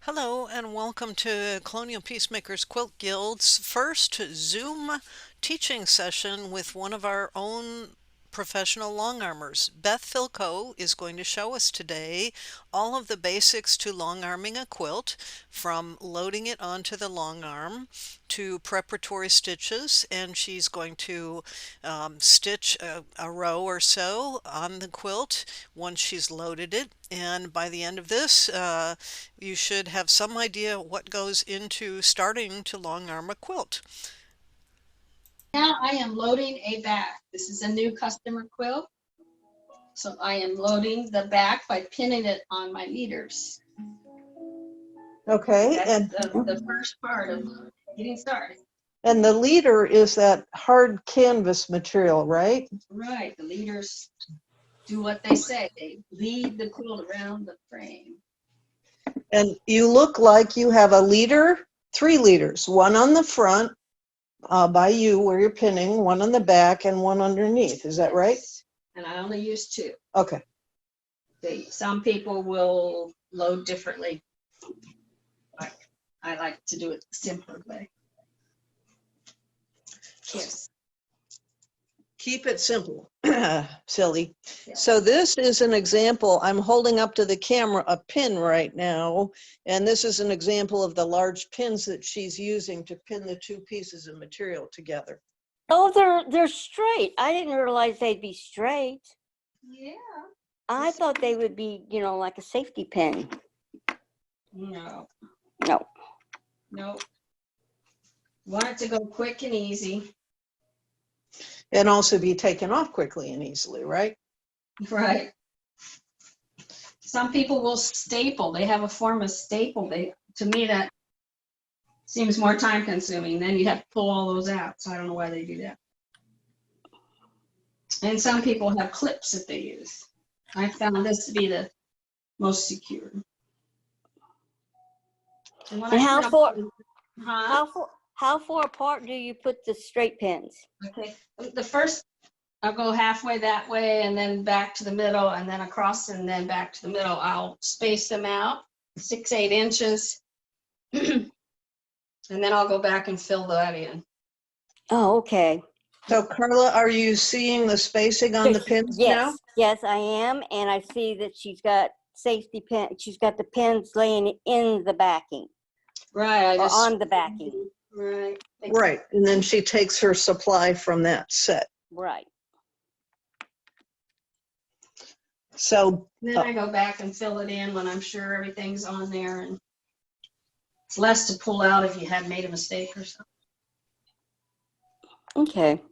Hello and welcome to Colonial Peacemakers Quilt Guild's first Zoom teaching session with one of our own professional long armers. Beth Filko is going to show us today all of the basics to long arming a quilt, from loading it onto the long arm to preparatory stitches, and she's going to stitch a row or so on the quilt once she's loaded it. And by the end of this, you should have some idea what goes into starting to long arm a quilt. Now I am loading a back. This is a new customer quilt. So I am loading the back by pinning it on my leaders. Okay, That's the first part of getting started. and the leader is that hard canvas material, right? Right, the leaders do what they say. They lead the quilt around the frame. And you look like you have a leader, 3 leaders, one on the front by you where you're pinning, one on the back, and one underneath. Is that right? And I only use 2. Okay. Some people will load differently. I like to do it the simpler way. Yes. Keep it simple. Silly. Yeah. So this is an example. I'm holding up to the camera a pin right now, and this is an example of the large pins that she's using to pin the 2 pieces of material together. Oh, they're straight. I didn't realize they'd be straight. Yeah. I thought they would be, like a safety pin. No. No. Nope. Want it to go quick and easy. And also be taken off quickly and easily, right? Right. Some people will staple. They have a form of staple. To me, that seems more time consuming. Then you have to pull all those out. So I don't know why they do that. And some people have clips that they use. I found this to be the most secure. And how far apart do you put the straight pins? Okay, the first I'll go halfway that way and then back to the middle and then across and then back to the middle. I'll space them out 6-8 inches and then I'll go back and fill that in. Oh, okay. So Carla, are you seeing the spacing on the pins now? Yes, I am. And I see that she's got safety pin. She's got the pins laying in the backing. Right. Or on the backing. Right. Right. And then she takes her supply from that set. Right. So then I go back and fill it in when I'm sure everything's on there, and it's less to pull out if you had made a mistake or something. Okay.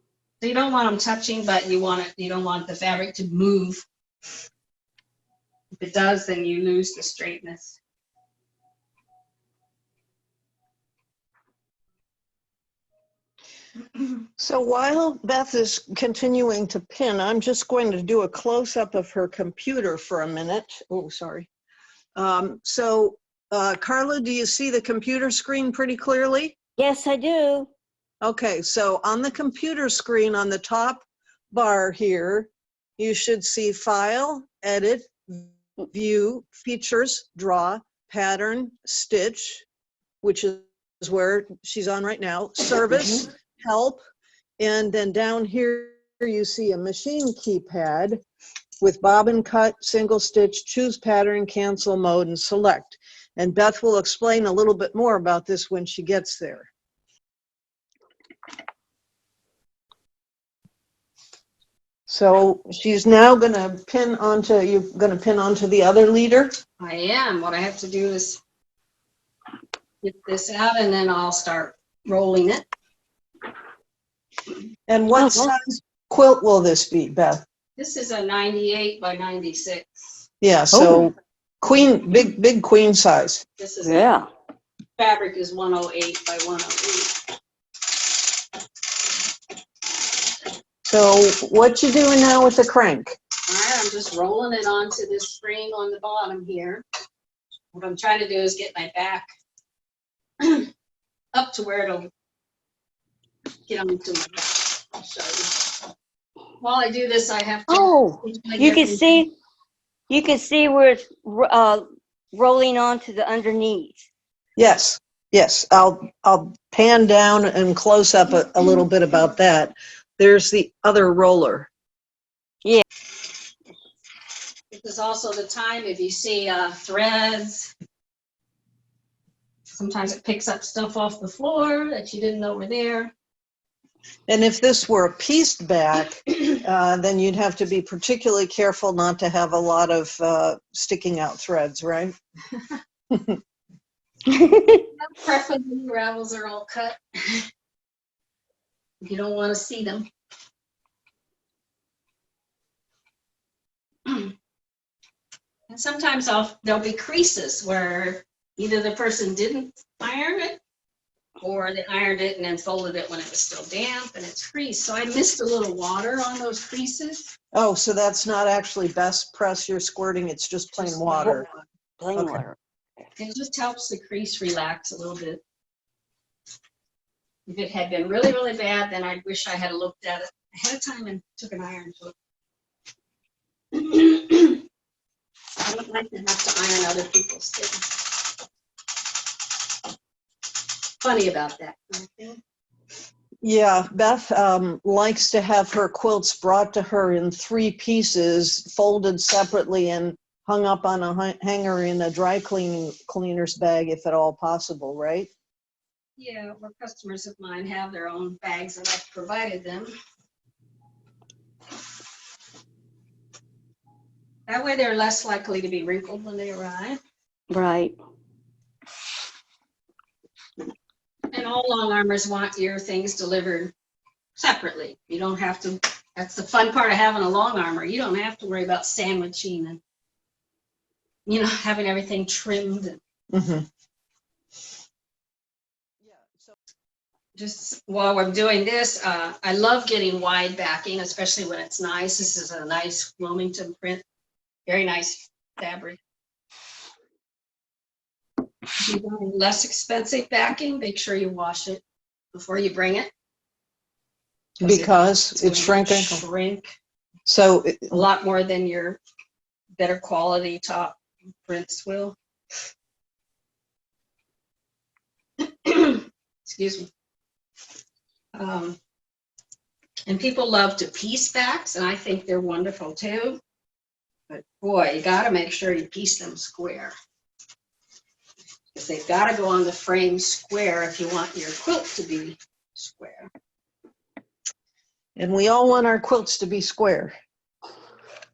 So you don't want them touching, but you don't want the fabric to move. If it does, then you lose the straightness. So while Beth is continuing to pin, I'm just going to do a close-up of her computer for a minute. Oh, sorry. Carla, do you see the computer screen pretty clearly? Yes, I do. Okay, so on the computer screen on the top bar here, you should see File, Edit, View, Features, Draw, Pattern, Stitch, which is where she's on right now, Service, Help, and then down here you see a machine keypad with bobbin cut, single stitch, choose pattern, cancel mode, and select. And Beth will explain a little bit more about this when she gets there. So she's now going to pin onto, you're going to pin onto the other leader? I am. What I have to do is get this out and then I'll start rolling it. And what size quilt will this be, Beth? This is a 98 by 96. Yeah, so queen, big queen size. This is fabric is 108 by 108. So what you doing now with the crank? All right, I'm just rolling it onto this spring on the bottom here. What I'm trying to do is get my back up to where it'll get onto my back. I'll show you. While I do this, I have to. Oh, you can see where it's rolling onto the underneath. Yes, yes. I'll pan down and close up a little bit about that. There's the other roller. This is also the time if you see threads. Sometimes it picks up stuff off the floor that you didn't know were there. And if this were a pieced back, then you'd have to be particularly careful not to have a lot of sticking out threads, right? Preferably ravels are all cut. You don't want to see them. And sometimes there'll be creases where either the person didn't iron it or they ironed it and then folded it when it was still damp and it's creased. So I missed a little water on those creases. Oh, so that's not actually best press you're squirting, it's just plain Just water. Plain Okay. water. It just helps the crease relax a little bit. If it had been really, really bad, then I wish I had looked at it ahead of time and took an iron to it. I don't like to have to iron other people's things. Funny about that. Okay? Yeah, Beth likes to have her quilts brought to her in 3 pieces, folded separately and hung up on a hanger in a dry cleaner's bag, if at all possible, right? Yeah, or customers of mine have their own bags that I've provided them. That way they're less likely to be wrinkled when they arrive. Right. And all long armors want your things delivered separately. You don't have to, that's the fun part of having a long armor. You don't have to worry about sandwiching and, you know, having everything trimmed. Mm-hmm. Just while we're doing this, I love getting wide backing, especially when it's nice. This is a nice Wilmington print, very nice fabric. If you want less expensive backing, make sure you wash it before you bring it. Because it's shrinking. Shrink So, a lot more than your better quality top prints will. Excuse me. And people love to piece backs, and I think they're wonderful too. But boy, you got to make sure you piece them square. Because they've got to go on the frame square if you want your quilt to be square. and we all want our quilts to be square.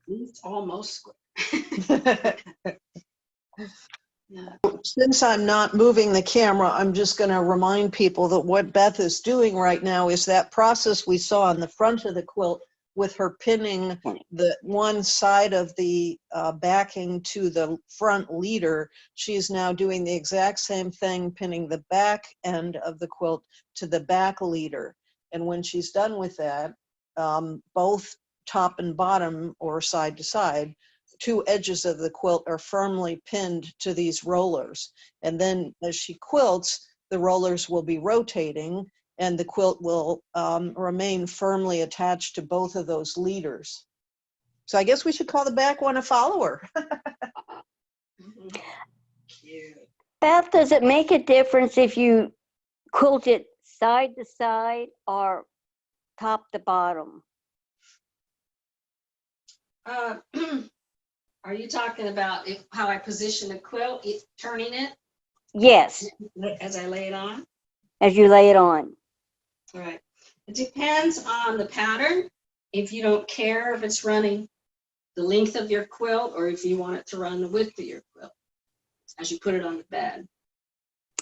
It's almost square. Yeah. Since I'm not moving the camera, I'm just going to remind people that what Beth is doing right now is that process we saw on the front of the quilt with her pinning the one side of the backing to the front leader. She's now doing the exact same thing, pinning the back end of the quilt to the back leader. And when she's done with that, both top and bottom or side to side, 2 edges of the quilt are firmly pinned to these rollers. And then as she quilts, the rollers will be rotating and the quilt will remain firmly attached to both of those leaders. So I guess we should call the back one a follower. Beth, does it make a difference if you quilt it side to side or top to bottom? Are you talking about how I position a quilt, turning it Yes, as I lay it on? as you lay it on. All right. It depends on the pattern. If you don't care if it's running the length of your quilt or if you want it to run the width of your quilt as you put it on the bed.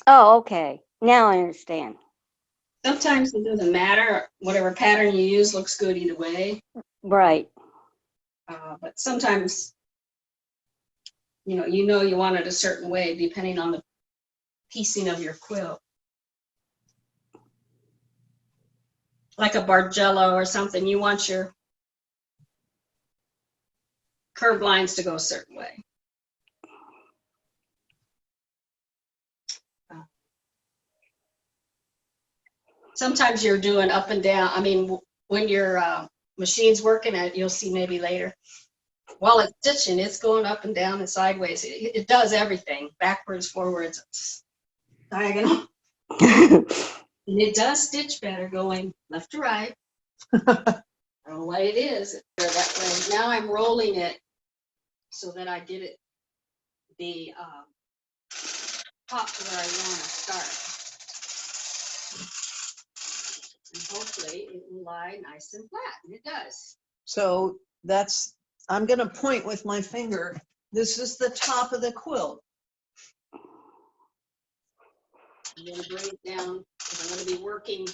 Oh, okay. Now I understand. Sometimes it doesn't matter. Whatever pattern you use looks good either way. Right. But sometimes, you want it a certain way depending on the piecing of your quilt. Like a Bargello or something, you want your curved lines to go a certain way. Sometimes you're doing up and down. I mean, when your machine's working, you'll see maybe later, while it's stitching, it's going up and down and sideways. It does everything, backwards, forwards, diagonal. And it does stitch better going left to right. I don't know what it is. That way. Now I'm rolling it so that I get it the top where I want to start. And hopefully it will lie nice and flat, and it does. So I'm going to point with my finger. This is the top of the quilt. I'm going to bring it down because I'm going to be working.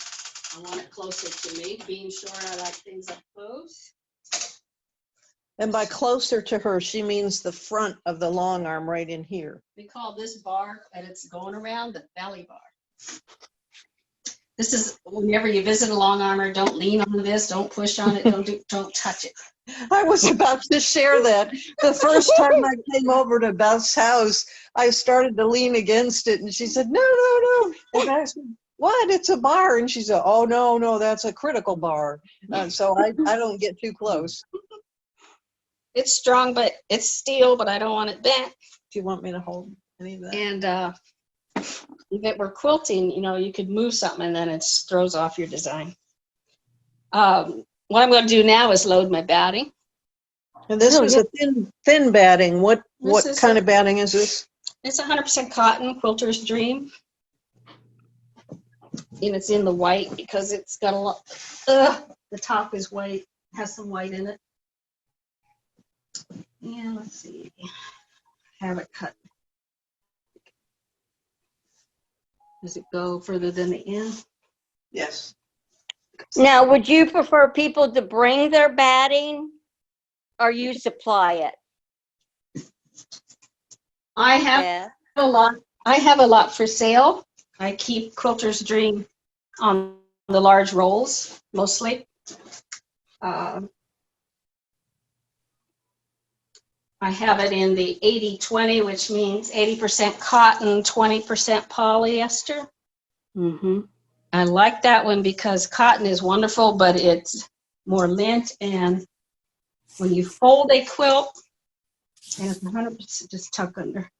I want it closer to me. Being short, I like things up close. And by closer to her, she means the front of the long arm right in here. We call this bar that it's going around the belly bar. This is whenever you visit a long armor, don't lean on this, don't push on it, don't touch it. I was about to share that. The first time I came over to Beth's house, I started to lean against it, and she said, no, no, no. And I said, what? It's a bar. And she said, oh, no, that's a critical bar. So I don't get too close. It's strong, but it's steel, but I don't want it bent. Do you want me to hold any of that? And if it were quilting, you could move something and then it throws off your design. What I'm going to do now is load my batting. And this is a thin batting. What kind of batting is this? It's 100% cotton, Quilter's Dream. And it's in the white because it's got a lot. The top is white, has some white in it. Yeah, let's see. Have it cut. Does it go further than the end? Yes. Now, would you prefer people to bring their batting or you supply it? I have a lot. I have a lot for sale. I keep Quilter's Dream on the large rolls mostly. I have it in the 80-20, which means 80% cotton, 20% polyester. Mm-hmm. I like that one because cotton is wonderful, but it's more lint. And when you fold a quilt, and it's 100%, just tuck under,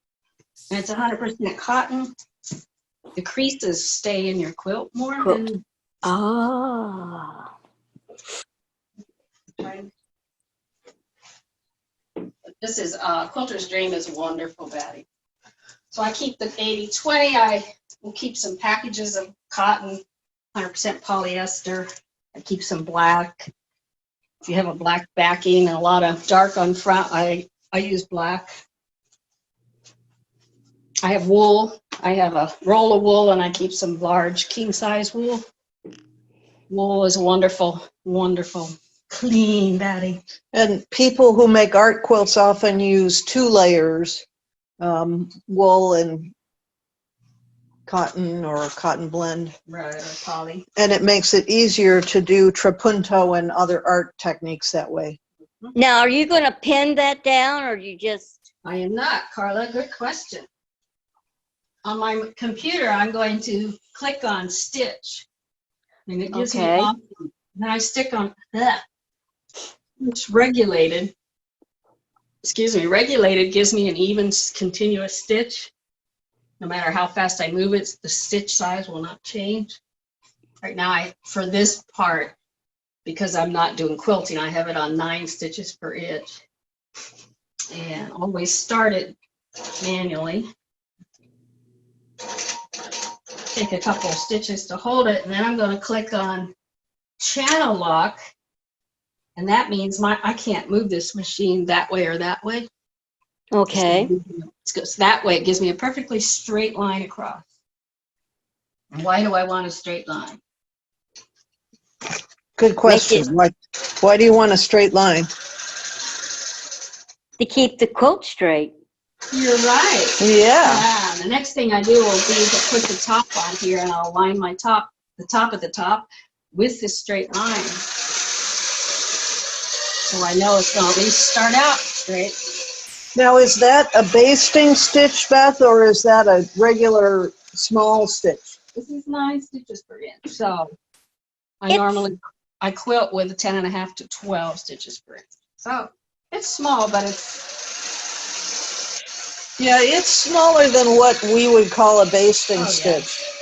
and it's 100% cotton, the creases stay in your quilt more. Than, This is Quilter's Dream is wonderful batting. So I keep the 80-20. I will keep some packages of cotton, 100% polyester. I keep some black. If you have a black backing and a lot of dark on front, I use black. I have wool. I have a roll of wool, and I keep some large king size wool. Wool is wonderful, wonderful, clean batting. And people who make art quilts often use 2 layers, wool and cotton or a cotton blend. Right, or poly. And it makes it easier to do trapunto and other art techniques that way. Now, are you going to pin that down or you just? I am not, Carla. Good question. On my computer, I'm going to click on Stitch. And it gives me an option. Then I stick on that. It's regulated. Excuse me, regulated gives me an even continuous stitch. No matter how fast I move it, the stitch size will not change. Right now, for this part, because I'm not doing quilting, I have it on 9 stitches per inch. And always start it manually. Take a couple of stitches to hold it, and then I'm going to click on channel lock, and that means I can't move this machine that way or that way. Okay. So that way it gives me a perfectly straight line across. And why do I want a straight line? Good question. Why do you want a straight line? To keep the quilt straight. You're right. Yeah. The next thing I do will be to put the top on here, and I'll line my top, the top at the top, with this straight line. So I know it's going to at least start out straight. Now, is that a basting stitch, Beth, or is that a regular small stitch? This is 9 stitches per inch. So I quilt with 10.5 to 12 stitches per inch. So It's small, but it's, Yeah, it's smaller than what we would call a basting Oh, yeah. stitch.